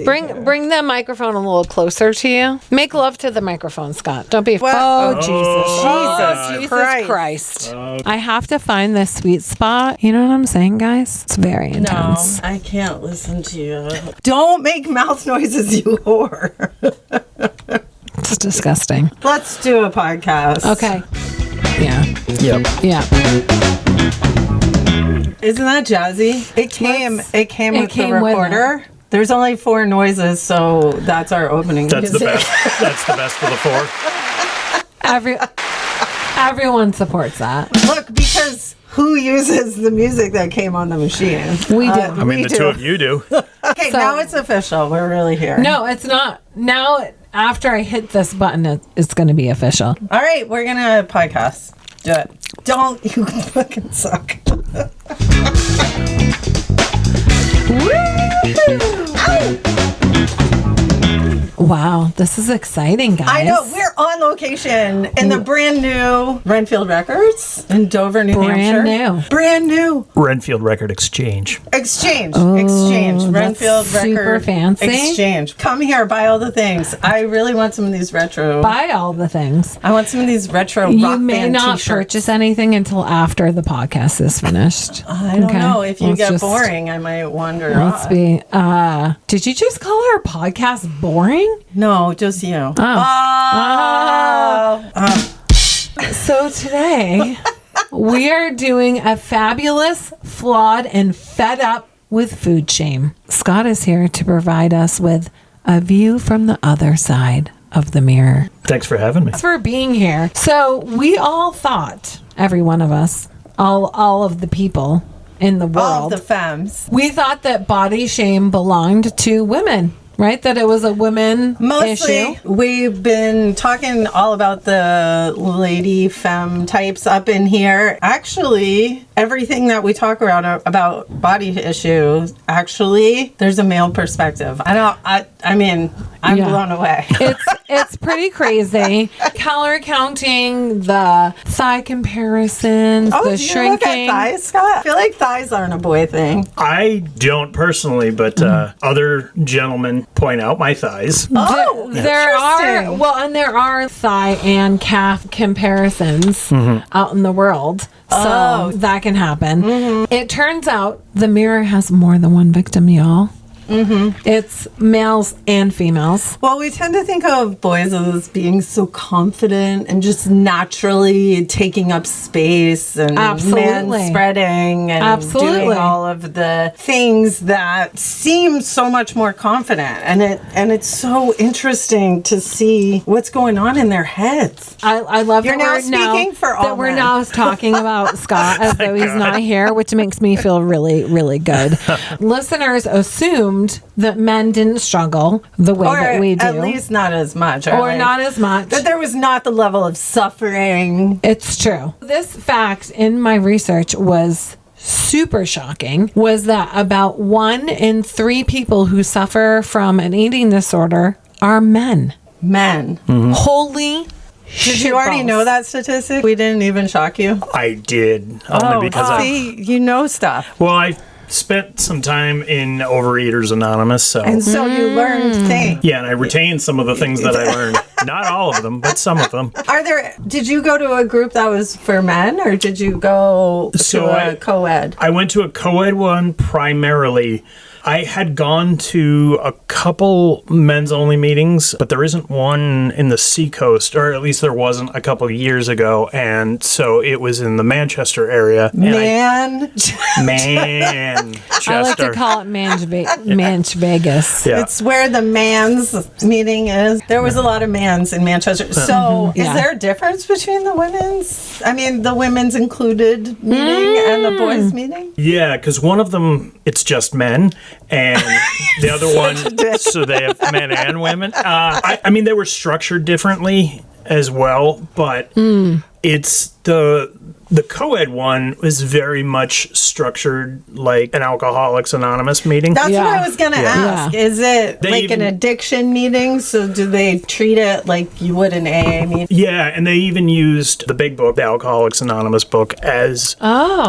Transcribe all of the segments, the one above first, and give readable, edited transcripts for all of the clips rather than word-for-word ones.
Bring the microphone a little closer to you. Make love to the microphone, Scott. Don't be afraid. Jesus Christ. I have to find this sweet spot. You know what I'm saying, guys? It's very intense. No, I can't listen to you. Don't make mouth noises, you whore. It's disgusting. Let's do a podcast. Okay. Yeah. Yep. Yeah. Isn't that jazzy? It came with the recorder. There's only 4 noises, so that's our opening. That's the best. That's the best of the 4. Everyone supports that. Look, because who uses the music that came on the machine? We do. I mean, the 2 of you do. Okay, So- now it's official. We're really here. No, it's not. Now, after I hit this button, it's going to be official. All right, we're going to podcast. Do it. Don't. You fucking suck. Wow, this is exciting, guys. I know. We're on location in the brand new Renfield Records in Dover, New Hampshire. Brand new. Renfield Record Exchange. Exchange. Oh, Renfield that's super Record fancy. Exchange. Come here, buy all the things. I really want some of these retro. Buy all the things. I want some of these retro You rock may band not t-shirts. purchase anything until after the podcast is finished. I don't know. If you Let's get just- boring, I might wander Let's off. be. Did you just call our podcast boring? No, just you. So today we are doing a fabulous, flawed, and fed up with food shame. Scott is here to provide us with a view from the other side of the mirror. Thanks for having me. Thanks for being here. So we all thought, every one of us, all of the people in the All world, of the femmes. we thought that body shame belonged to women. Right? That it was a women Mostly, issue. we've been talking all about the lady femme types up in here. Actually, everything that we talk about body issues, actually, there's a male perspective. I mean, I'm blown away. It's pretty crazy. Calorie counting, the thigh comparisons, Oh, the do you look shrinking. at thighs, Scott? I feel like thighs aren't a boy thing. I don't personally, but other gentlemen point out my thighs. Oh, There are interesting. there are thigh and calf comparisons out in the world. So that can happen. It turns out the mirror has more than one victim, y'all. It's males and females. Well, we tend to think of boys as being so confident and just naturally taking up space and Absolutely. man-spreading and Absolutely. doing all of the things that seem so much more confident. And it's so interesting to see what's going on in their heads. I love You're that now we're speaking for all that we're men. now talking about Scott as though he's not here, which makes me feel really, really good. Listeners assumed that men didn't struggle the way that we do. At least not as much. Or not as much. That there was not the level of suffering. It's true. This fact in my research was super shocking, was that about 1 in 3 people who suffer from an eating disorder are men. Men. Holy Did you already know that statistic? We didn't even shock you? I did. Only because see, you know stuff. I spent some time in Overeaters Anonymous, so And so you learned things. yeah, and I retained some of the things that I learned. Not all of them, but some of them. Did you go to a group that was for men or did you go to a co-ed? I went to a co-ed one primarily. I had gone to a couple men's only meetings, but there isn't one in the Seacoast, or at least there wasn't a couple of years ago. And so it was in the Manchester area. Manchester. I like to call it Manch Vegas. Yeah. It's where the man's meeting is. There was a lot of mans in Manchester. So is there a difference between the women's included meeting and the boys meeting? Yeah, because one of them, it's just men, and the other one, so they have men and women. I mean, they were structured differently as well, but it's the The co-ed one was very much structured like an Alcoholics Anonymous meeting. That's Yeah. what I was going to ask. Yeah. Is it They like even- an addiction meeting? So do they treat it like you would an AA meeting? Yeah, and they even used the big book, the Alcoholics Anonymous book, as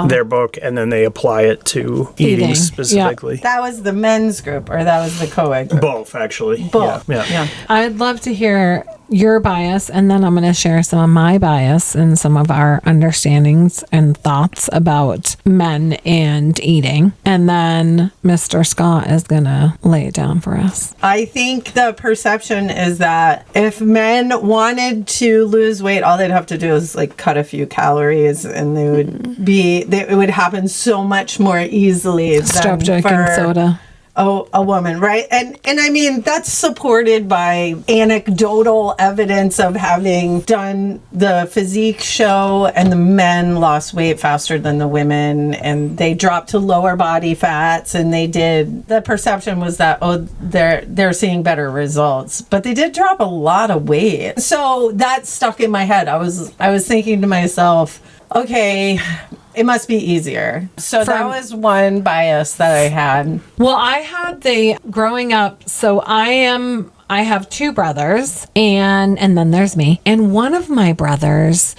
their book, and then they apply it to eating Eating. specifically. That was the men's group, or that was the co-ed group? Both, actually. Both. Yeah. I'd love to hear your bias, and then I'm going to share some of my bias and some of our understandings and thoughts about men and eating. And then Mr. Scott is going to lay it down for us. I think the perception is that if men wanted to lose weight, all they'd have to do is like cut a few calories, and they would it would happen so much more easily Stop than drinking for soda. a woman, right? And I mean, that's supported by anecdotal evidence of having done the physique show, and the men lost weight faster than the women, and they dropped to lower body fats, and the perception was that, they're seeing better results, but they did drop a lot of weight. So that stuck in my head. I was thinking to myself, okay, it must be easier. So that was one bias that I had. Well, I had growing up, so I have two brothers, and then there's me. And one of my brothers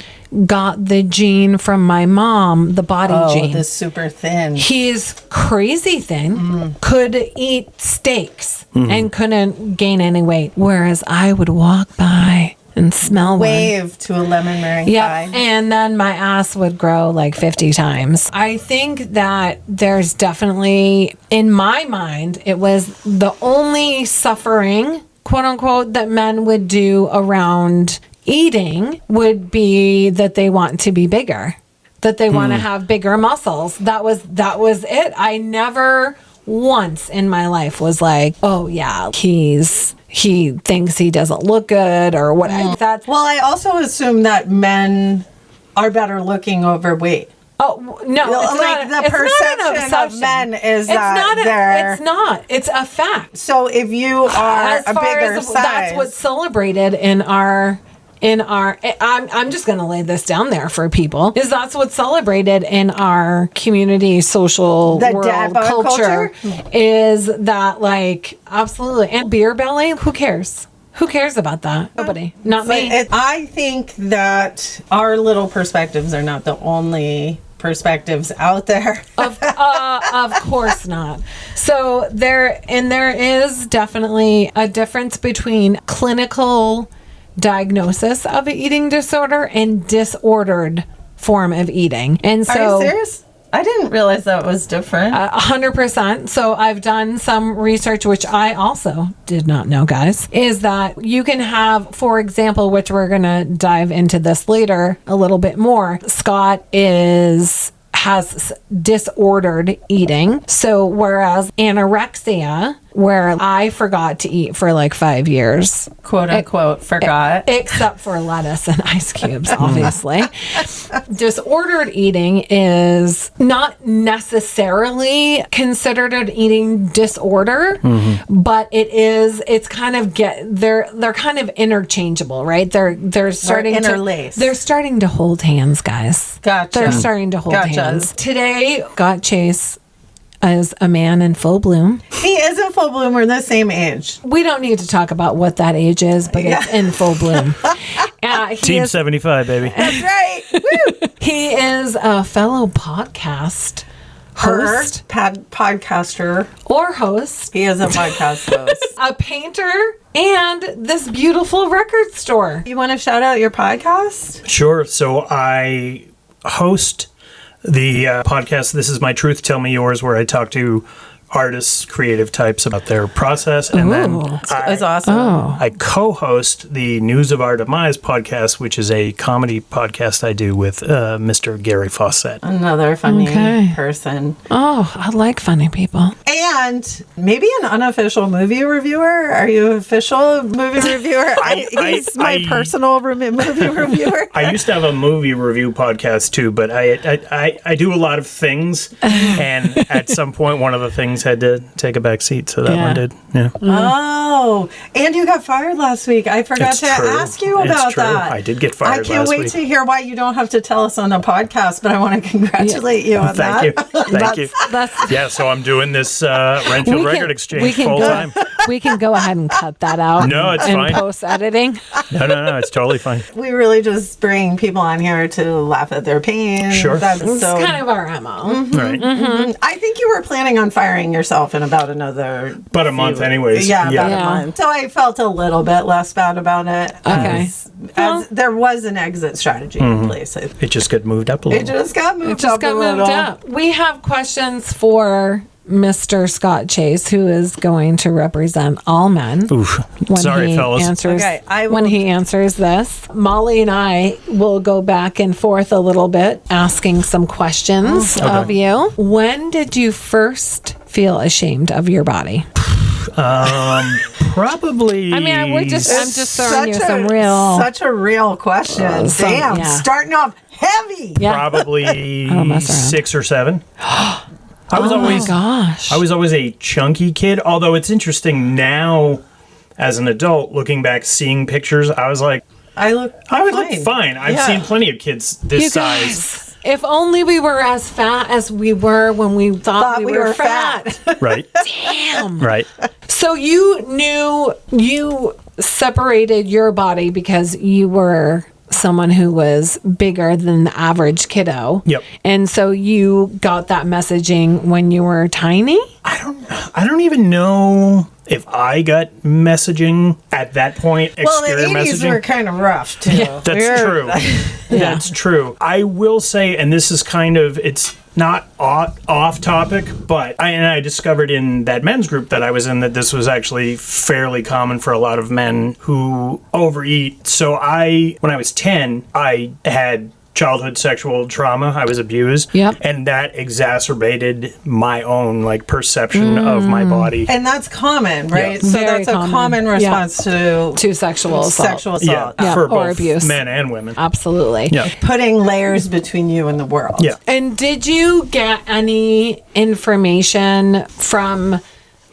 got the gene from my mom, the body gene. The super thin. He's crazy thin, could eat steaks, and couldn't gain any weight. Whereas I would walk by and smell Wave to a lemon meringue yeah, pie. and then my ass would grow like 50 times. I think that there's definitely, in my mind, it was the only suffering, quote unquote, that men would do around eating would be that they want to be bigger, that they want to have bigger muscles. That was it. I never once in my life was like, oh yeah, he thinks he doesn't look good or what. That's Well, I also assume that men are better looking overweight. oh no, it's Like, not, the it's not an perception of obsession. men is it's that not they're- it's not. It's a fact. So if you are As a far bigger as size, that's what's celebrated in our. I'm just going to lay this down there for people, is that's what's celebrated in our community, social The world dad bod culture, is that like, absolutely. And beer belly, who cares? Who cares about that? Nobody. Not me. I think that our little perspectives are not the only perspectives out there. Of course not. So there is definitely a difference between clinical diagnosis of an eating disorder and disordered form of eating. And so, Are you serious? I didn't realize that was different. 100%. So I've done some research, which I also did not know, guys, is that you can have, for example, which we're going to dive into this later a little bit more. Scott has disordered eating. So whereas anorexia, where I forgot to eat for like 5 years, Quote unquote, forgot. except for lettuce and ice cubes, obviously. Disordered eating is not necessarily considered an eating disorder, but it's kind of they're kind of interchangeable, right? They're starting interlaced. They're starting to hold hands, guys. Gotcha. They're starting to hold Gotcha. hands. Today, Scott Chase is a man in full bloom. He is in full bloom. We're the same age. We don't need to talk about what that age is, but it's in full bloom. Team 75, baby. That's right. Woo! He is a fellow podcast host Podcaster. or host, He is a podcast host. a painter, and this beautiful record store. You want to shout out your podcast? Sure. So I host the podcast This Is My Truth, Tell Me Yours, where I talk to artists, creative types about their process. And then That's awesome. I co-host the News of Our Demise podcast, which is a comedy podcast I do with Mr. Gary Fawcett. Another funny Okay. person. Oh, I like funny people. And maybe an unofficial movie reviewer. Are you an official movie reviewer? He's my personal movie reviewer. I used to have a movie review podcast too, but I do a lot of things, and at some point, one of the things had to take a back seat, so that one did. Yeah. Oh, and you got fired last week. I forgot to ask you about that. I did get fired last week. I can't wait to hear why. You don't have to tell us on the podcast, but I want to congratulate you on that. Thank you. Yeah, so I'm doing this Renfield Record Exchange full time. We can go ahead and cut that out. No, it's fine. Post editing. No, it's totally fine. We really just bring people on here to laugh at their pain. Sure. That's It's kind of our MO. Right. I think you were planning on firing yourself in about another... About a month anyways. Yeah, about a month. So I felt a little bit less bad about it. Okay. As there was an exit strategy in place. It just got moved up a little. It just got moved up. We have questions for Mr. Scott Chase, who is going to represent all men. Oof. Sorry, fellas. When he answers this, Molly and I will go back and forth a little bit, asking some questions of you. When did you first feel ashamed of your body? Probably. I mean, I'm just throwing you some real. Such a real question. Damn, starting off heavy. Yeah. Probably 6 or 7. I was always a chunky kid. Although it's interesting now, as an adult, looking back, seeing pictures, I was like, I look fine. I've seen plenty of kids this size. If only we were as fat as we were when we thought we were fat. Right. Damn. Right. So you knew you separated your body because you were someone who was bigger than the average kiddo. Yep. And so you got that messaging when you were tiny? I don't even know if I got messaging at that point. Well, the 80s were kind of rough, too. Yeah, that's true. That's true. I will say, and this is kind of, it's not off topic, but I discovered in that men's group that I was in that this was actually fairly common for a lot of men who overeat. So when I was 10, I had childhood sexual trauma. I was abused. Yep. And that exacerbated my own perception of my body. And that's common, right? Yeah. So Very that's a common response to sexual assault. Yeah, for both abuse. Men and women. Absolutely. Yeah. Putting layers between you and the world. Yeah. And did you get any information from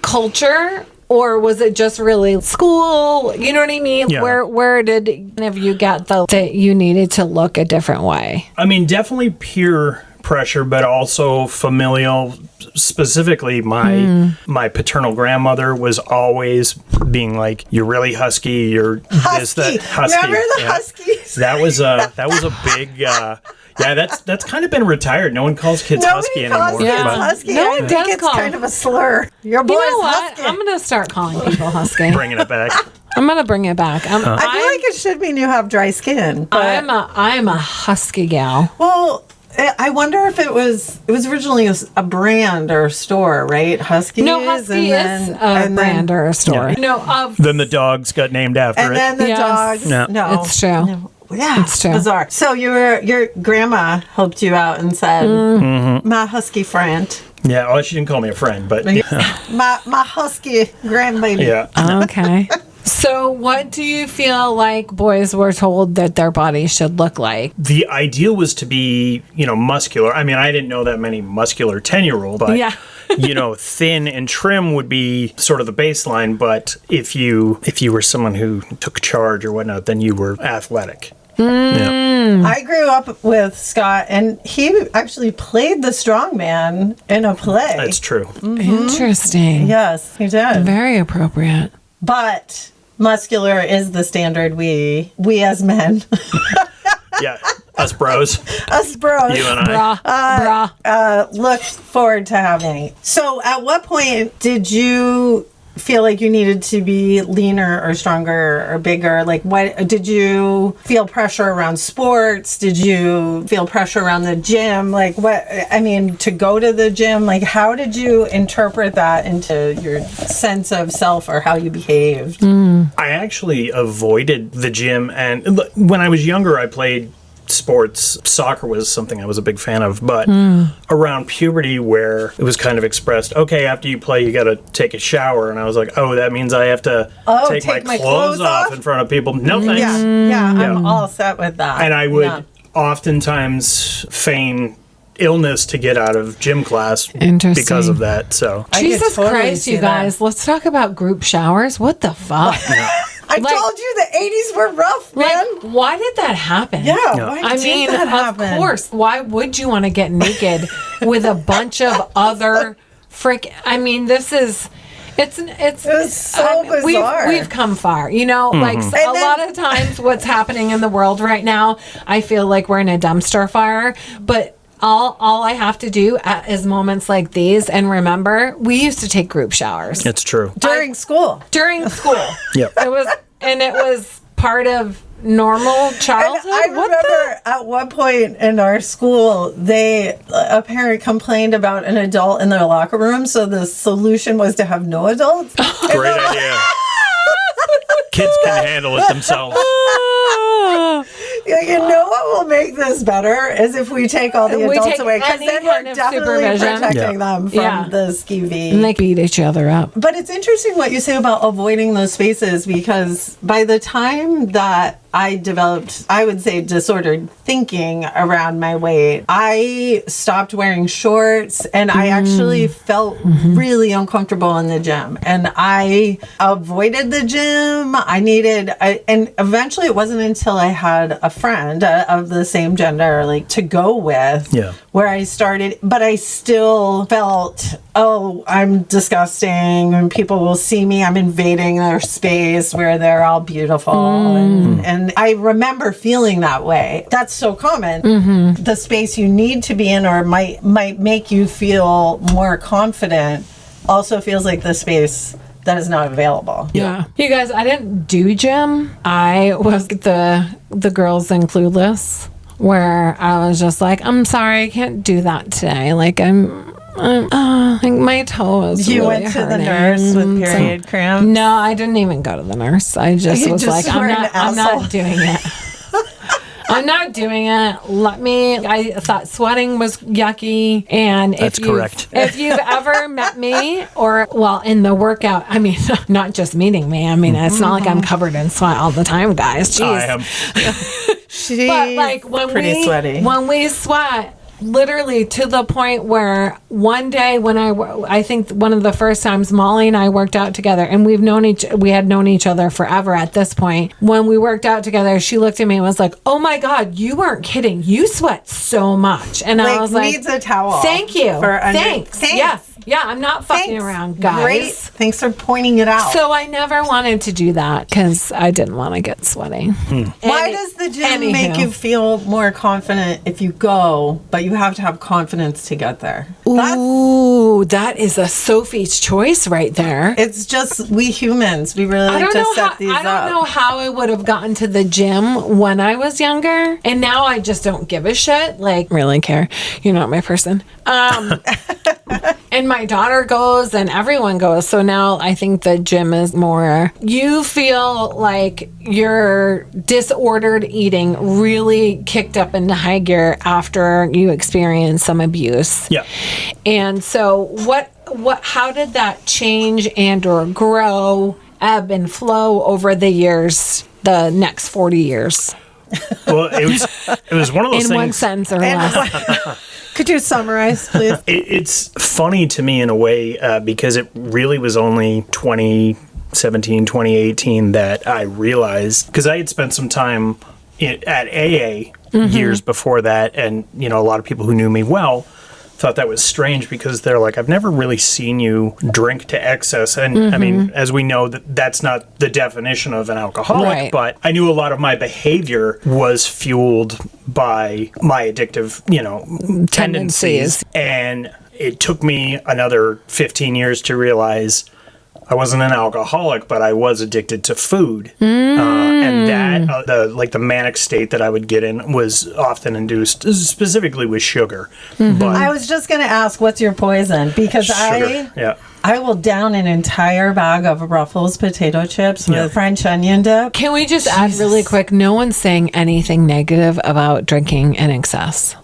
culture? Or was it just really school? You know what I mean? Yeah. Where did you get that you needed to look a different way? I mean, definitely peer pressure, but also familial. Specifically, my paternal grandmother was always being like, "You're really husky. You're this, that, husky." Remember the huskies? That was a big. Yeah, that's kind of been retired. No one calls kids husky anymore. Yeah. Husky. No one I think does it's call kind of a slur. Your boy's husky. I'm going to start calling people husky. Bringing it back. I'm going to bring it back. I feel like it should mean you have dry skin. But I'm a husky gal. Well, I wonder if it was originally a brand or a store, right? Husky. No, Husky is a brand or a store. Yeah. No, then the dogs got named after and it. then the dogs. No, it's true. No. Yeah, it's true. Bizarre. So your grandma helped you out and said, "My husky friend." Yeah, well, she didn't call me a friend, but my husky grandbaby. Yeah. Okay. So what do you feel like boys were told that their bodies should look like? The ideal was to be, muscular. I mean, I didn't know that many muscular 10-year-old. Yeah. Thin and trim would be sort of the baseline. But if you were someone who took charge or whatnot, then you were athletic. Yeah. I grew up with Scott, and he actually played the strongman in a play. That's true. Mm-hmm. Interesting. Yes, he did. Very appropriate. But muscular is the standard we as men. Yeah, us bros. Us bros. You and I. Look forward to having. So at what point did you feel like you needed to be leaner or stronger or bigger? Like, what did you feel pressure around sports? Did you feel pressure around the gym? Like, to go to the gym? Like, how did you interpret that into your sense of self or how you behaved? I actually avoided the gym, and when I was younger, I played sports. Soccer was something I was a big fan of, but around puberty where it was kind of expressed, okay, after you play, you got to take a shower. And I was like, oh, that means I have to take my clothes off in front of people. No, thanks. Yeah, I'm all set with that. And I would oftentimes feign illness to get out of gym class because of that. So Jesus Christ, you guys, let's talk about group showers. What the fuck? I told you the 80s were rough, man. Why did that happen? Why did that happen? Of course. Why would you want to get naked with a bunch of other this is... It's so bizarre. We've come far, like a lot of times what's happening in the world right now, I feel like we're in a dumpster fire, but all I have to do is moments like these and remember we used to take group showers. It's true. During school. Yep. It was part of normal childhood. And I remember at one point in our school, a parent complained about an adult in their locker room, so the solution was to have no adults. Great idea. Kids can handle it themselves. You know what will make this better is if we take all the adults away, because then we're definitely protecting them from the skeevy. And they beat each other up. But it's interesting what you say about avoiding those spaces, because by the time that I developed, I would say, disordered thinking around my weight, I stopped wearing shorts, and I actually felt really uncomfortable in the gym. And I avoided the gym. And eventually it wasn't until I had a friend of the same gender, to go with, where I started, but I still felt, oh, I'm disgusting, and people will see me, I'm invading their space where they're all beautiful. And I remember feeling that way. That's so common. The space you need to be in or might make you feel more confident also feels like the space that is not available. Yeah. You guys, I didn't do gym. I was the girls in Clueless, where I was just like, I'm sorry, I can't do that today. I think my toe is You really went to hurting. the nurse with period cramps? No, I didn't even go to the nurse. I just You was just like, were I'm an not doing it. I'm not doing it. I thought sweating was yucky. And That's correct. If you've ever met me in the workout, not just meeting me. It's not like I'm covered in sweat all the time, guys. Jeez. I am. But pretty sweaty. When we sweat, literally to the point where one day when I think one of the first times Molly and I worked out together, and we had known each other forever at this point. When we worked out together, she looked at me and was like, oh my God, you weren't kidding. You sweat so much. And I was like, needs a towel. Thank you. Thanks. Yes. Yeah, I'm not fucking around, guys. Great. Thanks for pointing it out. So I never wanted to do that because I didn't want to get sweaty. Why does the gym make you feel more confident if you go, but you have to have confidence to get there? Ooh, that is a Sophie's choice right there. It's just we humans. We really like to set these up. I don't know how I would have gotten to the gym when I was younger, and now I just don't give a shit. Really care. You're not my person. And my daughter goes and everyone goes. So now I think the gym is more, you feel like your disordered eating really kicked up into high gear after you experience some abuse. Yeah. And so how did that change and or grow, ebb and flow over the years, the next 40 years? Well, it was one of those things. In one sentence or less. Could you summarize, please? It's funny to me in a way because it really was only 2017, 2018 that I realized, because I had spent some time at AA years before that, and a lot of people who knew me well thought that was strange because they're like, I've never really seen you drink to excess. And as we know, that's not the definition of an alcoholic, right. But I knew a lot of my behavior was fueled by my addictive, tendencies. And it took me another 15 years to realize I wasn't an alcoholic, but I was addicted to food. And that, the manic state that I would get in was often induced specifically with sugar. But I was just going to ask, what's your poison? Because sugar. I will down an entire bag of Ruffles potato chips with French onion dip. Can we just add really quick? No one's saying anything negative about drinking in excess.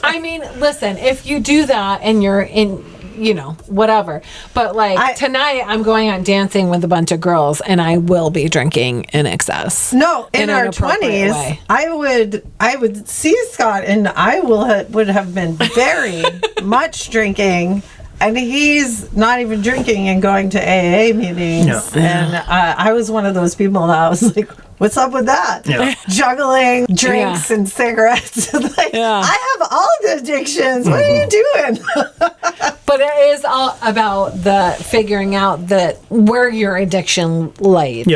I mean, listen, if you do that and you're in, you know, whatever. But like tonight, I'm going out dancing with a bunch of girls, and I will be drinking in excess. No, in an our appropriate 20s, way. I would see Scott, and I would have been very much drinking. And he's not even drinking and going to AA meetings. No. And I was one of those people that I was like, what's up with that? Yeah. Juggling drinks and cigarettes. Like, Yeah. I have all the addictions. What are you doing? But it is all about the figuring out that where your addiction lies.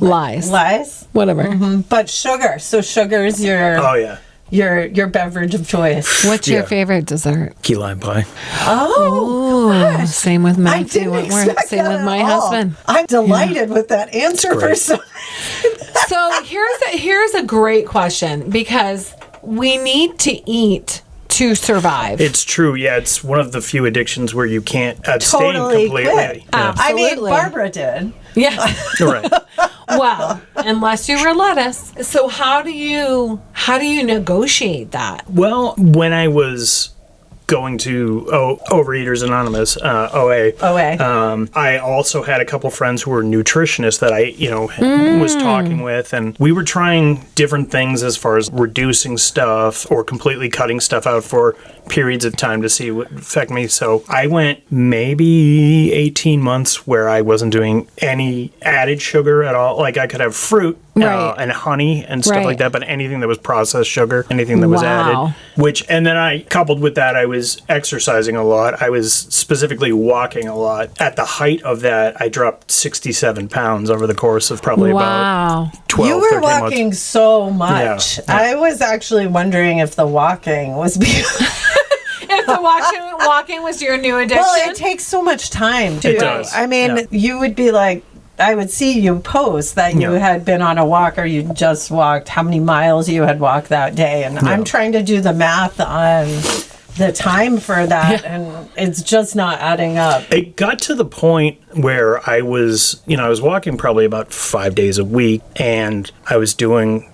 Lies. Whatever. But sugar. So sugar is Oh, yeah. your beverage of choice. What's your favorite dessert? Key lime pie. Oh, same with I Matthew didn't Whitworth. expect Same that with at my all. husband. I'm delighted with that answer for great. some. So here's a great question, because we need to eat to survive. It's true. Yeah, it's one of the few addictions where you can't abstain Totally completely. quit. Yeah. I mean, Absolutely. Barbara did. Yeah. Right. Well, unless you were lettuce. So how do you negotiate that? Well, when I was going to Overeaters Anonymous, OA. I also had a couple friends who were nutritionists that I, was talking with, and we were trying different things as far as reducing stuff or completely cutting stuff out for periods of time to see what affect me. So I went maybe 18 months where I wasn't doing any added sugar at all. Like I could have fruit and honey and stuff like that, but anything that was processed sugar, anything that was added, and then I coupled with that, I was exercising a lot. I was specifically walking a lot. At the height of that, I dropped 67 pounds over the course of probably about 12, You were 13 months. walking so much. Yeah. I was actually wondering if the walking was If the walking was your new addiction. Well, it takes so much time too. It does. I mean, you would be like, I would see you post that you had been on a walk or you just walked, how many miles you had walked that day. And I'm trying to do the math on the time for that, and it's just not adding up. It got to the point where I was walking probably about 5 days a week, and I was doing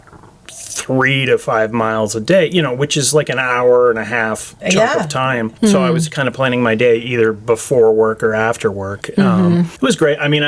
3 to 5 miles a day, which is like an hour and a half chunk of time. So I was kind of planning my day either before work or after work. It was great. I mean,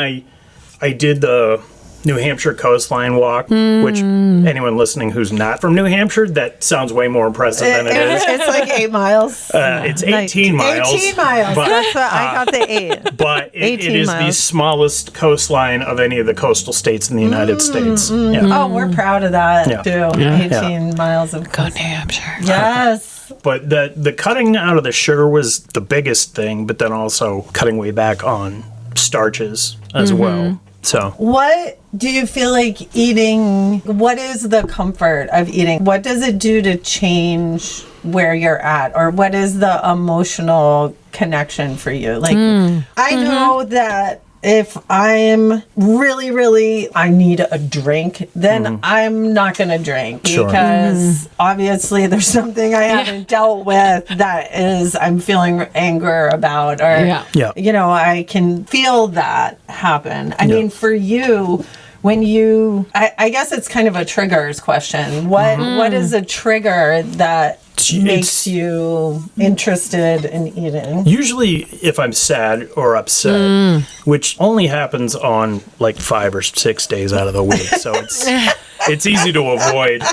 I did the New Hampshire coastline walk, which anyone listening who's not from New Hampshire, that sounds way more impressive than it is. It's like 8 miles. It's 18 miles. 18 miles. But, That's what I got the 8. but it 18 is the miles. smallest coastline of any of the coastal states in the United States. Yeah. Oh, we're proud of that too. 18 miles of Go New Hampshire. Yes. But the cutting out of the sugar was the biggest thing, but then also cutting way back on starches as well. So What do you feel like eating? What is the comfort of eating? What does it do to change where you're at? Or what is the emotional connection for you? Like, I know that if I'm really, I need a drink, then I'm not going to drink because obviously there's something I haven't dealt with that is I'm feeling anger about, or, I can feel that happen. I mean, for you, when you, I guess it's kind of a triggers question. What is a trigger that makes you interested in eating? usually if I'm sad or upset, which only happens on like 5 or 6 days out of the week, so it's easy to avoid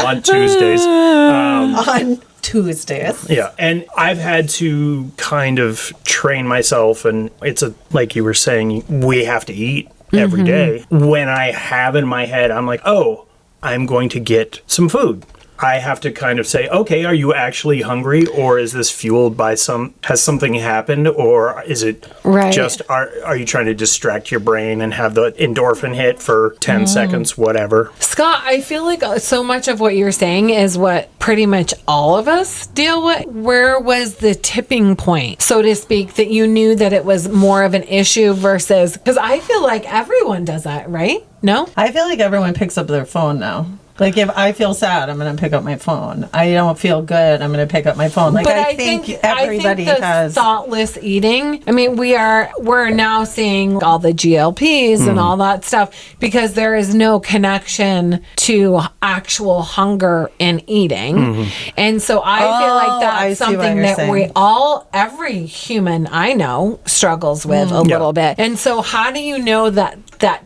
on Tuesdays. On Tuesdays. Yeah, and I've had to kind of train myself, and it's like you were saying, we have to eat every day. When I have in my head, I'm like, oh, I'm going to get some food. I have to kind of say, okay, are you actually hungry, or is this fueled by has something happened, or is it just, are you trying to distract your brain and have the endorphin hit for 10 seconds, whatever? Scott, I feel like so much of what you're saying is what pretty much all of us deal with. Where was the tipping point, so to speak, that you knew that it was more of an issue versus, because I feel like everyone does that, right? No? I feel like everyone picks up their phone now. Like if I feel sad, I'm going to pick up my phone. I don't feel good, I'm going to pick up my phone. Like But I think everybody I think the has thoughtless eating. I mean, we're now seeing all the GLPs and all that stuff because there is no connection to actual hunger in eating. And so I feel like I that's see what something you're that saying. every human I know struggles with a little bit. And so how do you know that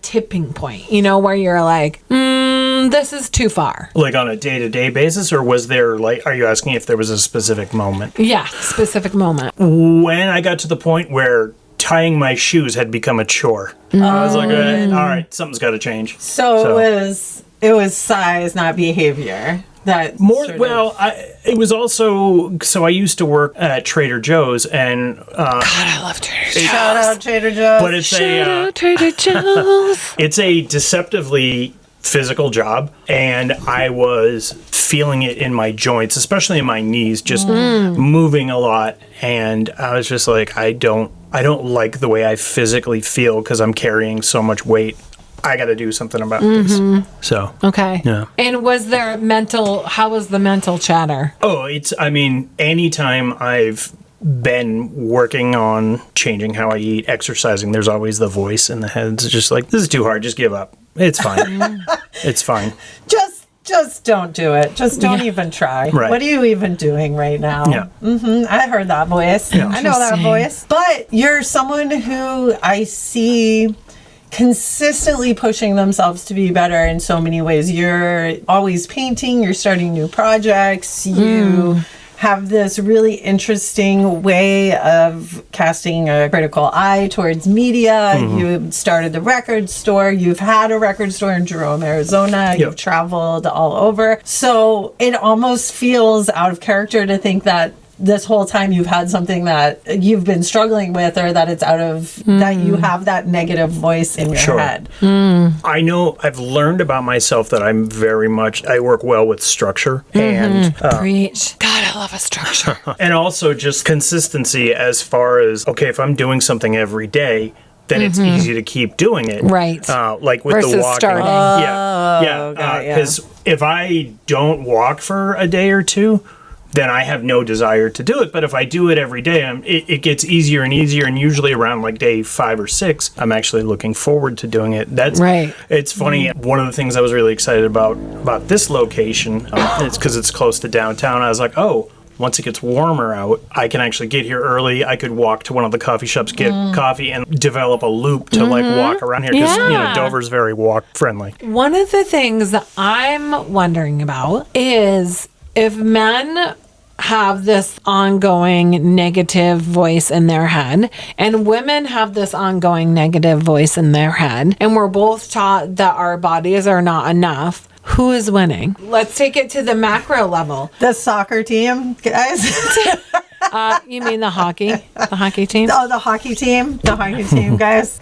tipping point, where you're like, this is too far? Like on a day-to-day basis, or was there are you asking if there was a specific moment? Yeah, specific moment. When I got to the point where tying my shoes had become a chore, I was like, all right, something's got to change. So it was size, not behavior. That More sort of- well, it was also so I used to work at Trader Joe's, and God, I love Trader Joe's. Shout out Trader Joe's. but it's Trader Joe's. it's a deceptively physical job, and I was feeling it in my joints, especially in my knees, just moving a lot, and I was just like, I don't like the way I physically feel because I'm carrying so much weight. I got to do something about this. So Okay. Yeah. And how was the mental chatter? Anytime I've been working on changing how I eat, exercising, there's always the voice in the head. It's just like, this is too hard. Just give up. It's fine. It's fine. Just don't do it. Just don't even try. Right. What are you even doing right now? Yeah. I heard that voice. I know that Interesting. voice. But you're someone who I see consistently pushing themselves to be better in so many ways. You're always painting, you're starting new projects, you have this really interesting way of casting a critical eye towards media. You started the record store. You've had a record store in Jerome, Arizona. You've traveled all over. So it almost feels out of character to think that this whole time you've had something that you've been struggling with, or that it's out of that you have that negative voice in your head. I know I've learned about myself that I work well with structure and Preach. God, I love a structure. and also just consistency as far as, okay, if I'm doing something every day, then it's easy to keep doing it. Right. Like with Versus the walking. starting. Because if I don't walk for a day or two, then I have no desire to do it. But if I do it every day, it gets easier and easier. And usually around like day 5 or 6, I'm actually looking forward to doing it. That's right. It's funny. One of the things I was really excited about this location, it's because it's close to downtown. I was like, oh, once it gets warmer out, I can actually get here early. I could walk to one of the coffee shops, get coffee, and develop a loop to like walk around here because Dover's very walk friendly. One of the things that I'm wondering about is if men have this ongoing negative voice in their head and women have this ongoing negative voice in their head, and we're both taught that our bodies are not enough, who is winning? Let's take it to the macro level. The soccer team, guys. You mean the hockey team? Oh, the hockey team. The hockey team, guys.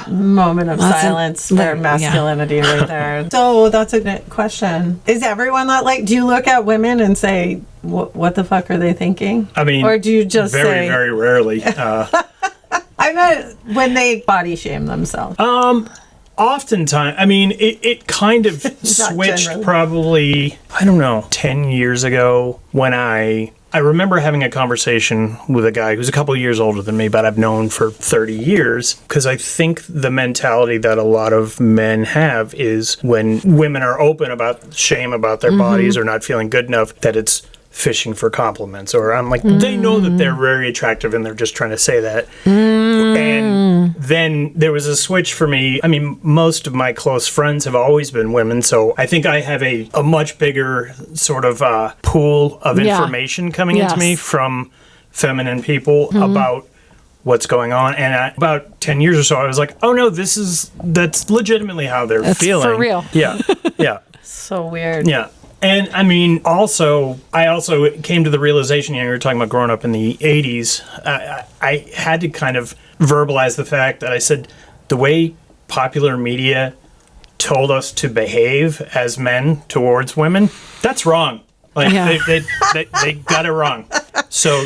Moment of silence for masculinity right there. So that's a good question. Is everyone that do you look at women and say, what the fuck are they thinking? I mean, or do you just very, say, very rarely. I meant when they body shame themselves. Oftentimes, I mean, it kind of switched generally. probably, I don't know, 10 years ago when I remember having a conversation with a guy who's a couple of years older than me, but I've known for 30 years. Because I think the mentality that a lot of men have is when women are open about shame about their bodies or not feeling good enough, that it's fishing for compliments. Or I'm like, they know that they're very attractive and they're just trying to say that. And then there was a switch for me. I mean, most of my close friends have always been women, so I think I have a much bigger sort of pool of information coming into me from feminine people about what's going on. And about 10 years or so, I was like, oh no, that's legitimately how they're feeling. For real. Yeah. Yeah. So weird. Yeah. And I mean, I also came to the realization, you were talking about growing up in the 80s. I had to kind of verbalize the fact that I said the way popular media told us to behave as men towards women, that's wrong. Like they got it wrong. So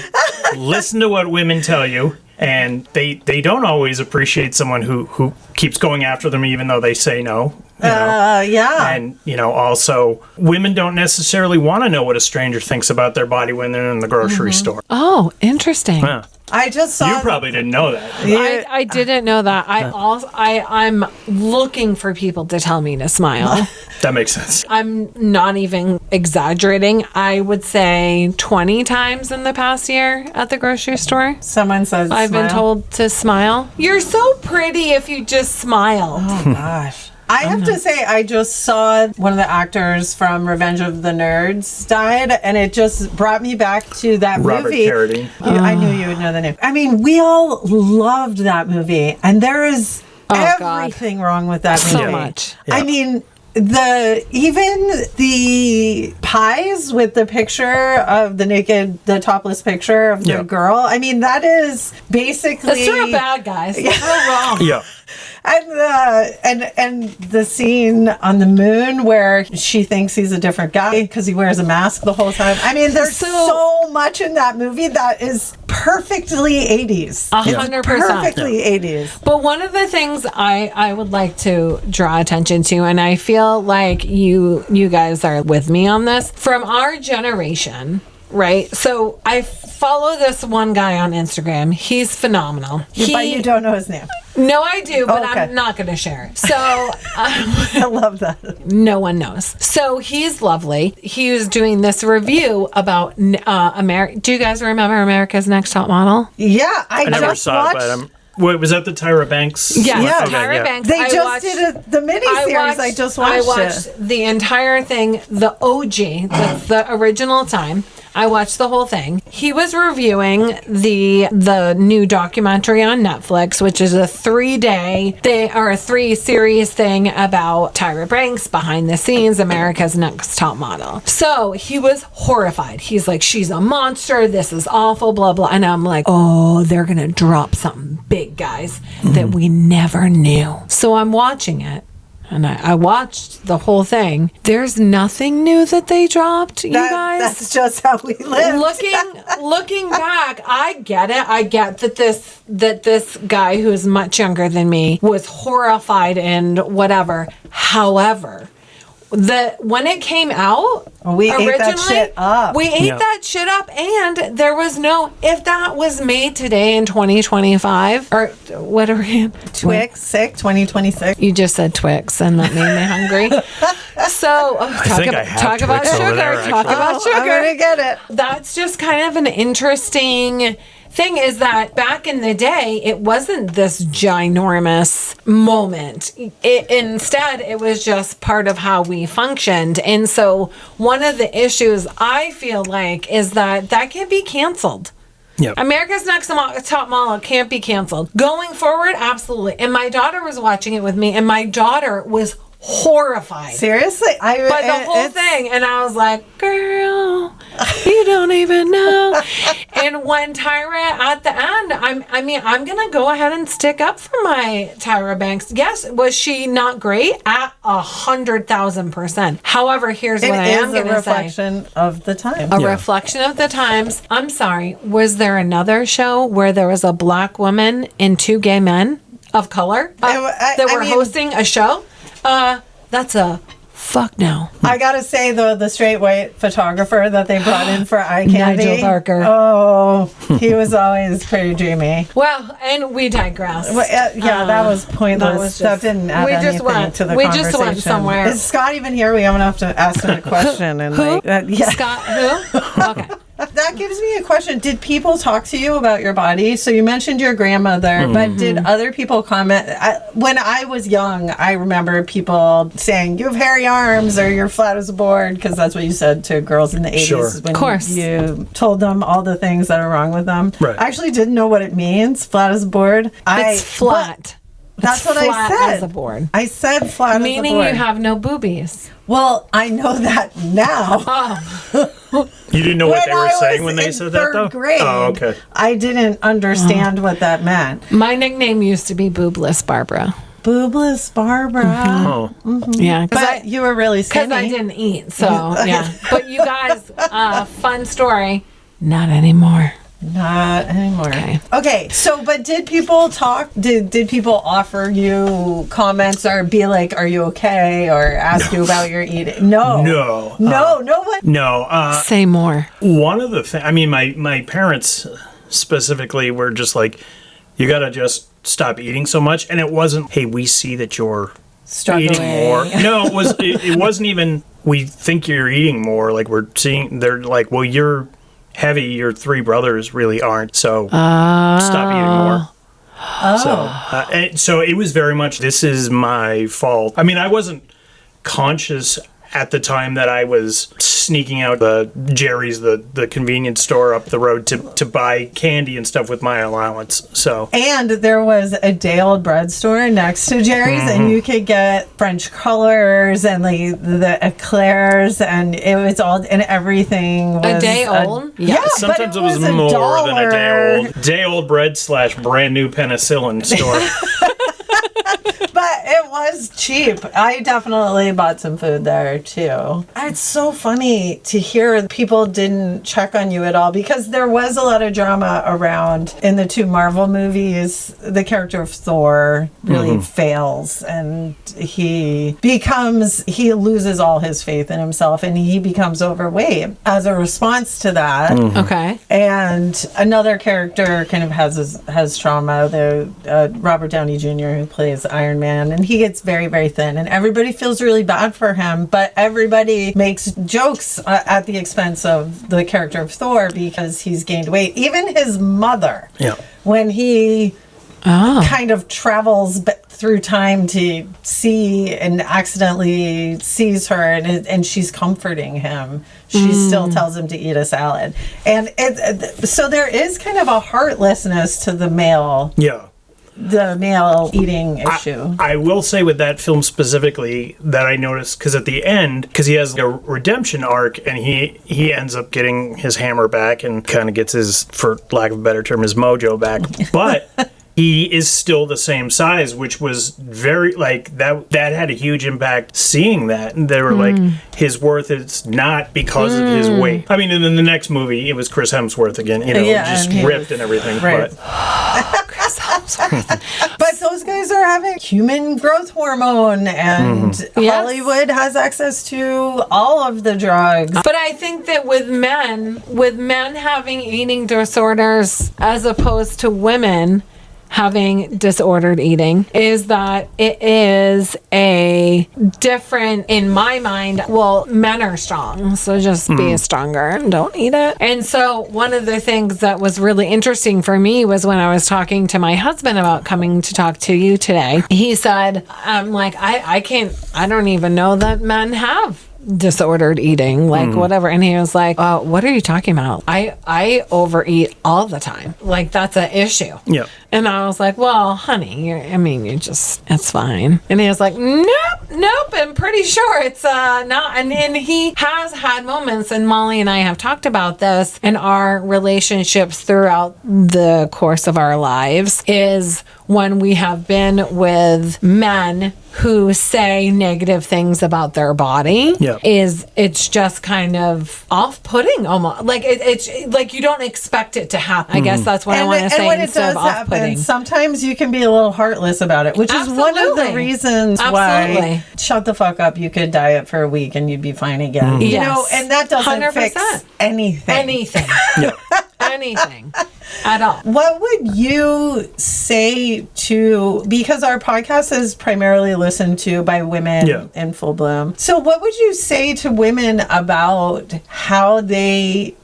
listen to what women tell you. And they don't always appreciate someone who keeps going after them even though they say no. You know? Yeah. And, also women don't necessarily want to know what a stranger thinks about their body when they're in the grocery store. Oh, interesting. Yeah. I just saw. You probably didn't know that. I didn't know that. I'm looking for people to tell me to smile. That makes sense. I'm not even exaggerating. I would say 20 times in the past year at the grocery store. Someone says I've been told to smile. You're so pretty if you just smiled. Oh gosh. I have to say, I just saw one of the actors from Revenge of the Nerds died, and it just brought me back to that Robert movie. Carradine. I knew you would know the name. I mean, we all loved that movie, and there is everything wrong with that movie. So much. Yeah. I mean, even the pies with the picture of the topless picture of the girl. I mean, that is basically That's real bad, guys. That's real wrong. Yeah. And the scene on the moon where she thinks he's a different guy because he wears a mask the whole time. I mean, there's so much in that movie that is perfectly 80s. 100%. Perfectly 80s. But one of the things I would like to draw attention to, and I feel like you guys are with me on this, from our generation, right? So I follow this one guy on Instagram. He's phenomenal. But you don't know his name. No, I do, but Okay. I'm not going to share it. So I love that. no one knows. So he's lovely. He was doing this review about America. Do you guys remember America's Next Top Model? Yeah, I never saw it, but was that the Tyra Banks? Yeah, Okay, Tyra Banks. They did the miniseries. I just watched I watched the entire thing, the OG, the original time. I watched the whole thing. He was reviewing the new documentary on Netflix, which is a 3-series thing about Tyra Banks behind the scenes, America's Next Top Model. So he was horrified. He's like, she's a monster. This is awful, blah, blah. And I'm like, oh, they're going to drop something big, guys, that we never knew. So I'm watching it. And I watched the whole thing. There's nothing new that they dropped, you guys. That's just how we live. Looking back, I get it. I get that this guy who's much younger than me was horrified and whatever. However, when it came out, we ate that shit up. We ate that shit up, and there was no. If that was made today in 2025, or what are we? Twix, 2026. You just said Twix, and that made me hungry. So talk about sugar. Talk about sugar. I'm gonna get it. That's just kind of an interesting thing, is that back in the day, it wasn't this ginormous moment. Instead, it was just part of how we functioned. And so one of the issues I feel like is that can't be canceled. Yep. America's Next Top Model can't be canceled. Going forward, absolutely. And my daughter was watching it with me, and my daughter was horrified. Seriously? By the whole thing. And I was like, girl, you don't even know. And when Tyra at the end, I'm going to go ahead and stick up for my Tyra Banks. Yes, was she not great? At 100,000%. However, here's what I am going to say. It is a reflection of the time. A reflection of the times. I'm sorry. Was there another show where there was a black woman and 2 gay men of color that were hosting a show? That's a fuck no. I gotta say, though, the straight white photographer that they brought in for eye candy, Nigel Barker. Oh, he was always pretty dreamy. Well, and we digress. Well, that was pointless. That didn't add anything to the conversation. We just went somewhere. Is Scott even here? We haven't have to ask him a question. And Who? Yeah. Scott, who? Okay. That gives me a question. Did people talk to you about your body? So you mentioned your grandmother, but did other people comment? When I was young, I remember people saying, you have hairy arms or you're flat as a board, because that's what you said to girls in the 80s when you told them all the things that are wrong with them. Right. I actually didn't know what it means, flat as a board. It's flat. That's what I said. Flat as a board. I said flat as a board. Meaning you have no boobies. Well, I know that now. Oh. You didn't know what they were saying when they said that, though? Grade, oh, okay. I didn't understand what that meant. My nickname used to be Boobless Barbara. Boobless Barbara. Oh. Yeah. But you were really skinny. Because I didn't eat, so yeah. But you guys, fun story. Not anymore. Not anymore. Okay. Okay, so but did people talk? Did people offer you comments or be like, "Are you okay?" or ask you about your eating? No. No one. No. Say more. One of the things, I mean, my parents specifically were just like, you got to just stop eating so much. And it wasn't, hey, we see that you're Struggling. eating more. No, it wasn't even, we think you're eating more. Like, we're seeing, they're like, well, you're heavy. Your three brothers really aren't. So stop eating more. So it was very much, this is my fault. I mean, I wasn't conscious at the time that I was sneaking out the Jerry's, the convenience store up the road to buy candy and stuff with my allowance. So And there was a day-old bread store next to Jerry's, and you could get French colors and like the eclairs, and it was all, and everything was A day old? Yeah, sometimes but it was $1 more than a day old. Day old bread / brand new penicillin store. But it was cheap. I definitely bought some food there too. It's so funny to hear people didn't check on you at all, because there was a lot of drama around in the 2 Marvel movies. The character of Thor really fails, and he loses all his faith in himself, and he becomes overweight as a response to that. Okay. And another character kind of has trauma. The Robert Downey Jr., who plays Iron Man, and he gets very, very thin, and everybody feels really bad for him, but everybody makes jokes at the expense of the character of Thor because he's gained weight. Even his mother, when he kind of travels through time to see and accidentally sees her, and she's comforting him, she still tells him to eat a salad. And so there is kind of a heartlessness to the male eating issue. I will say with that film specifically that I noticed, because at the end, because he has a redemption arc, and he ends up getting his hammer back and kind of gets his, for lack of a better term, his mojo back. But he is still the same size, which was very, like, that had a huge impact seeing that. And they were like, his worth is not because of his weight. I mean, and in the next movie, it was Chris Hemsworth again, just ripped and everything. Right. But Chris Hemsworth. But those guys are having human growth hormone, and Hollywood has access to all of the drugs. But I think that with men having eating disorders as opposed to women having disordered eating, is that it is a different, in my mind, well, men are strong, so just be stronger and don't eat it. And so one of the things that was really interesting for me was when I was talking to my husband about coming to talk to you today, he said, I'm like, I don't even know that men have disordered eating, like whatever. And he was like, what are you talking about? I overeat all the time. Like, that's an issue. Yeah. And I was like, well, honey, it's fine. And he was like, nope, I'm pretty sure it's not. And he has had moments, and Molly and I have talked about this in our relationships throughout the course of our lives, is when we have been with men who say negative things about their body, it's just kind of off-putting almost. Like, it's like you don't expect it to happen. I guess that's what I want to say, when instead of off-putting. Sometimes you can be a little heartless about it, which is one of the reasons why shut the fuck up, you could diet for a week and you'd be fine again. You know, and that doesn't 100%. Fix anything. Anything at all. What would you say to, because our podcast is primarily listened to by women in full bloom, so what would you say to women about how they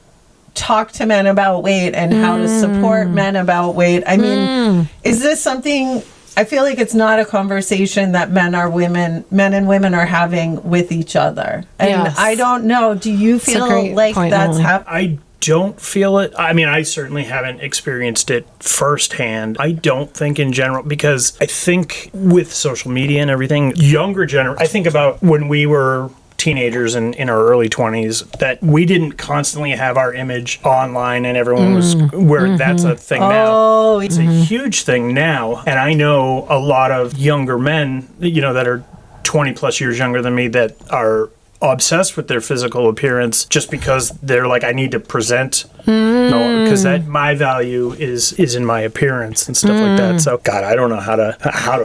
talk to men about weight and how to support men about weight? I mean, is this something, I feel like it's not a conversation that men and women are having with each other. And I don't know, do you feel like that's happening? I don't feel it. I mean, I certainly haven't experienced it firsthand. I don't think in general, because I think with social media and everything, younger generation, I think about when we were teenagers and in our early 20s, that we didn't constantly have our image online, and everyone was where that's a thing now. It's a huge thing now. And I know a lot of younger men, that are 20 plus years younger than me, that are obsessed with their physical appearance just because they're like, I need to present No, because my value is in my appearance and stuff like that. So God, I don't know how to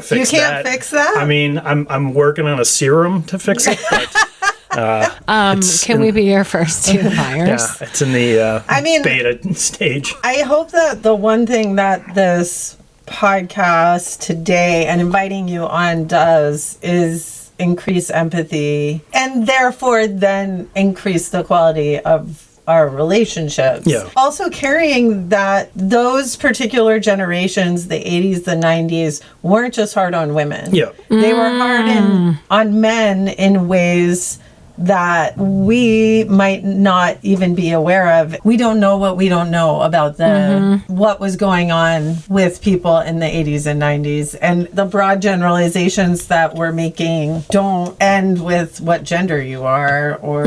fix that. You can't fix that? I mean, I'm working on a serum to fix it. But, can we be your first two hires? yeah, it's in the beta stage. I hope that the one thing that this podcast today and inviting you on does is increase empathy and therefore then increase the quality of our relationships. Yeah. Also carrying that those particular generations, the 80s, the 90s, weren't just hard on women. Yeah. They were hard on men in ways that we might not even be aware of. We don't know what we don't know about what was going on with people in the 80s and 90s. And the broad generalizations that we're making don't end with what gender you are, or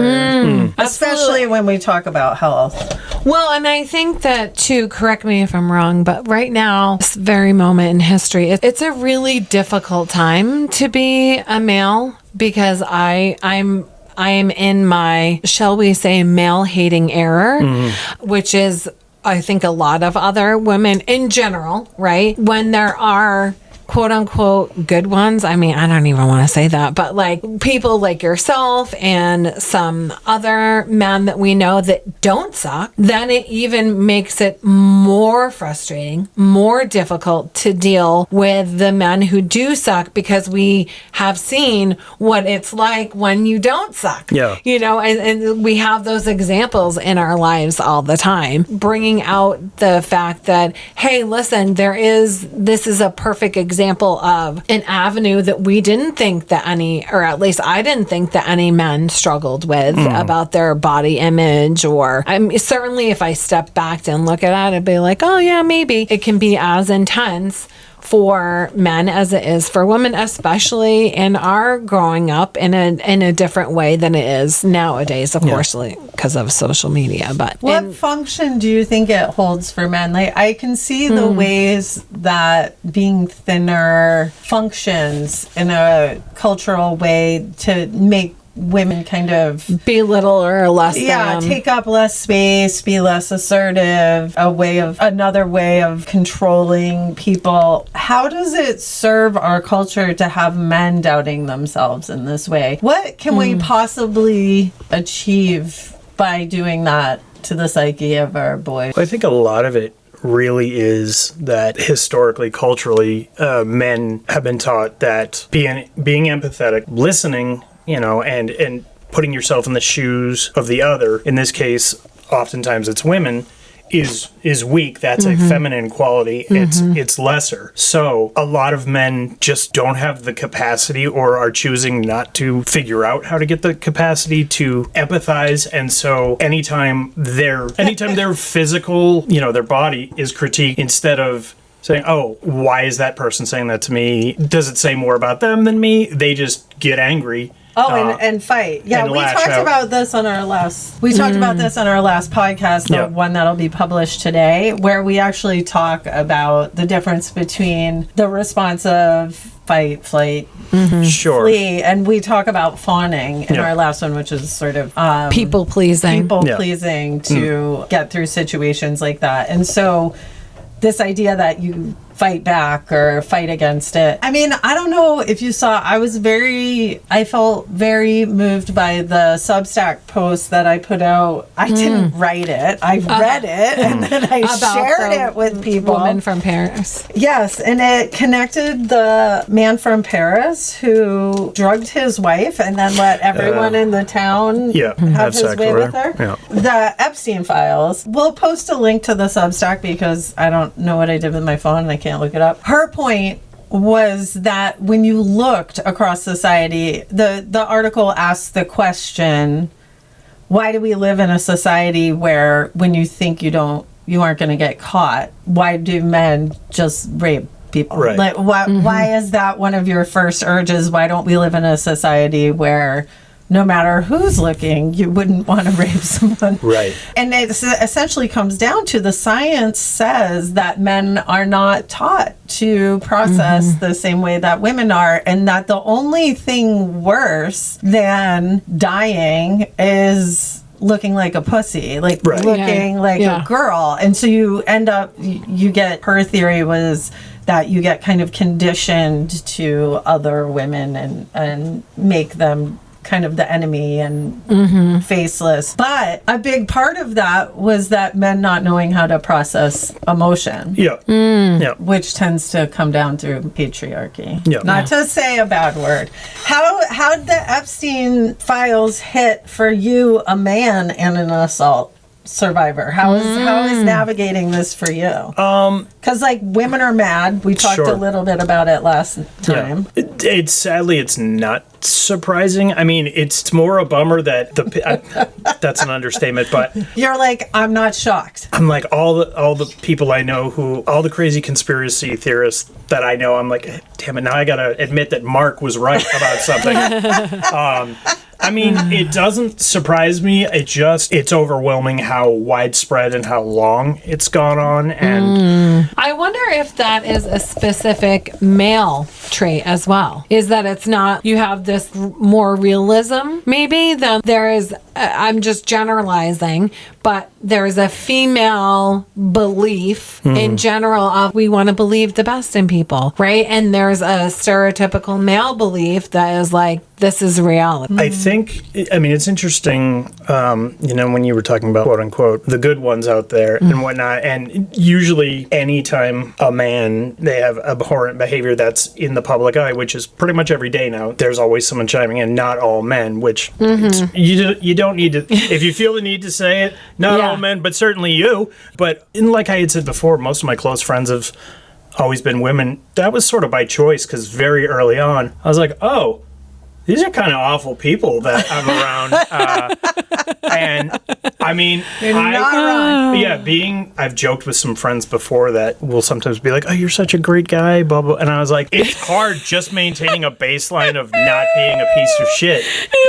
especially when we talk about health. Well, and I think that, too, correct me if I'm wrong, but right now, this very moment in history, it's a really difficult time to be a male, because I'm in my, shall we say, male-hating era, which is, I think, a lot of other women in general, right? When there are quote unquote good ones. I mean, I don't even want to say that, but like people like yourself and some other men that we know that don't suck, then it even makes it more frustrating, more difficult to deal with the men who do suck, because we have seen what it's like when you don't suck. Yeah. You know, and we have those examples in our lives all the time, bringing out the fact that, hey, listen, this is a perfect example of an avenue that we didn't think that any, or at least I didn't think that any men struggled with about their body image. Or certainly if I step back and look at it, I'd be like, oh yeah, maybe it can be as intense for men as it is for women, especially in our growing up in a different way than it is nowadays, of course, because of social media. But what function do you think it holds for men? Like, I can see the ways that being thinner functions in a cultural way to make women kind of belittle or less than. Take up less space, be less assertive, another way of controlling people. How does it serve our culture to have men doubting themselves in this way? What can we possibly achieve by doing that to the psyche of our boys? I think a lot of it really is that historically, culturally, men have been taught that being empathetic, listening, and putting yourself in the shoes of the other, in this case, oftentimes it's women, is weak. That's a feminine quality. It's lesser. So a lot of men just don't have the capacity, or are choosing not to figure out how to get the capacity to empathize. And so anytime their physical, their body is critiqued, instead of saying, oh, why is that person saying that to me? Does it say more about them than me? They just get angry. Oh, and fight. Yeah, we talked about this on our last podcast, the one that'll be published today, where we actually talk about the difference between the response of fight, flight, flee, and we talk about fawning in our last one, which is sort of people pleasing to get through situations like that. And so this idea that you fight back or fight against it. I mean, I don't know if you saw, I felt very moved by the Substack post that I put out. I didn't write it. I read it and then I shared it with people. Woman from Paris. Yes, and it connected the man from Paris who drugged his wife and then let everyone in the town have his way with her. Yeah. The Epstein files. We'll post a link to the Substack because I don't know what I did with my phone and I can't look it up. Her point was that when you looked across society, the article asked the question, why do we live in a society where when you think you aren't going to get caught, why do men just rape people? Right. Like, why is that one of your first urges? Why don't we live in a society where no matter who's looking, you wouldn't want to rape someone? Right. And it essentially comes down to the science says that men are not taught to process the same way that women are, and that the only thing worse than dying is looking like a pussy, like Right. looking like Yeah. a girl. And so you end up, you get, her theory was that you get kind of conditioned to other women and make them kind of the enemy and faceless. But a big part of that was that men not knowing how to process emotion. Yeah. Yeah. Which tends to come down through patriarchy. Yeah. Not to say a bad word. How did the Epstein files hit for you, a man and an assault survivor? How is navigating this for you? Because like women are mad. We talked Sure. a little bit about it last time. Yeah. It's sadly it's not surprising. I mean, it's more a bummer that that's an understatement, but You're like, I'm not shocked. I'm like all the people I know all the crazy conspiracy theorists that I know, I'm like, damn it, now I gotta admit that Mark was right about something. I mean, it doesn't surprise me. It's overwhelming how widespread and how long it's gone on. And I wonder if that is a specific male trait as well. Is that it's not, you have this more realism, maybe, than there is, I'm just generalizing, but there's a female belief in general of we want to believe the best in people, right? And there's a stereotypical male belief that is like, this is reality. I think, I mean, it's interesting, when you were talking about, quote unquote, the good ones out there and whatnot. And usually anytime a man, they have abhorrent behavior that's in the public eye, which is pretty much every day now, there's always someone chiming in, not all men, which you don't need to, if you feel the need to say it, not all men, but certainly you. But like I had said before, most of my close friends have always been women. That was sort of by choice because very early on, I was like, oh, these are kind of awful people that I'm around. And I mean, I've joked with some friends before that will sometimes be like, oh, you're such a great guy, blah, blah. And I was like, it's hard just maintaining a baseline of not being a piece of shit.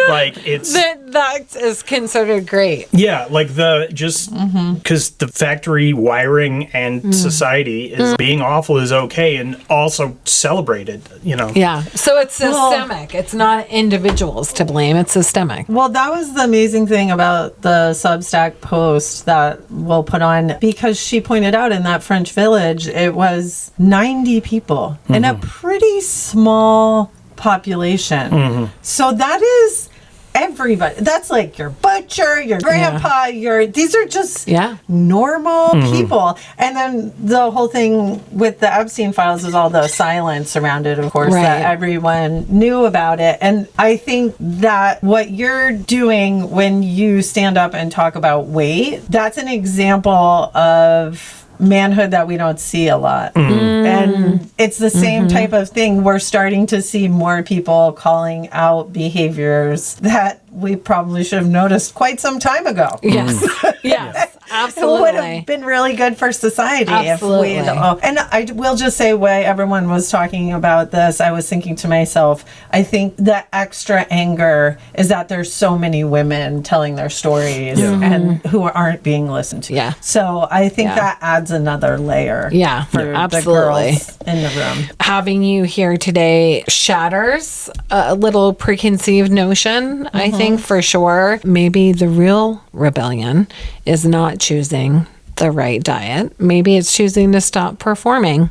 Like it's... That is considered great. Yeah, like because the factory wiring and society is being awful is okay and also celebrated, Yeah. So it's systemic. It's not individuals to blame. It's systemic. Well, that was the amazing thing about the Substack post that we'll put on, because she pointed out in that French village, it was 90 people in a pretty small population. So that is everybody. That's like your butcher, your grandpa, these are just normal people. And then the whole thing with the Epstein files is all the silence around it, of course, that everyone knew about it. And I think that what you're doing when you stand up and talk about weight, that's an example of manhood that we don't see a lot. And it's the same type of thing. We're starting to see more people calling out behaviors that we probably should have noticed quite some time ago. Yes. Yes. Absolutely. It would have been really good for society Absolutely. if we... and I will just say, while everyone was talking about this, I was thinking to myself, I think the extra anger is that there's so many women telling their stories and who aren't being listened to. Yeah. So I think that adds another layer for absolutely. the girls in the room. Having you here today shatters a little preconceived notion, I think, for sure. Maybe the real rebellion is not choosing the right diet. Maybe it's choosing to stop performing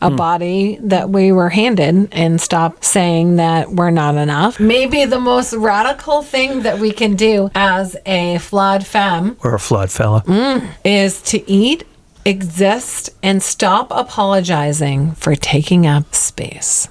a body that we were handed and stop saying that we're not enough. Maybe the most radical thing that we can do as a flawed femme or a flawed fella is to eat, exist, and stop apologizing for taking up space.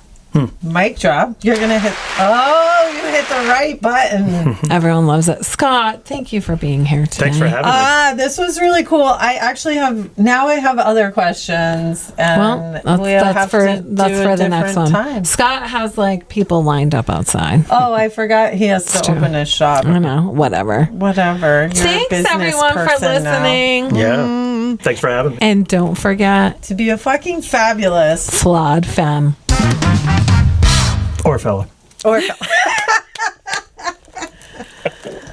Mic drop. You're going to hit... Oh, you hit the right button. Everyone loves it. Scott, thank you for being here today. Thanks for having me. This was really cool. I actually have... Now I have other questions. And That's for the next one. Time. Scott has people lined up outside. Oh, I forgot he has to open his shop. I know. Whatever. Whatever. You're Thanks, a business everyone, for person now. listening. Yeah. Thanks for having me. And don't forget To be a fucking fabulous... Flawed Femme. Or fella. Or...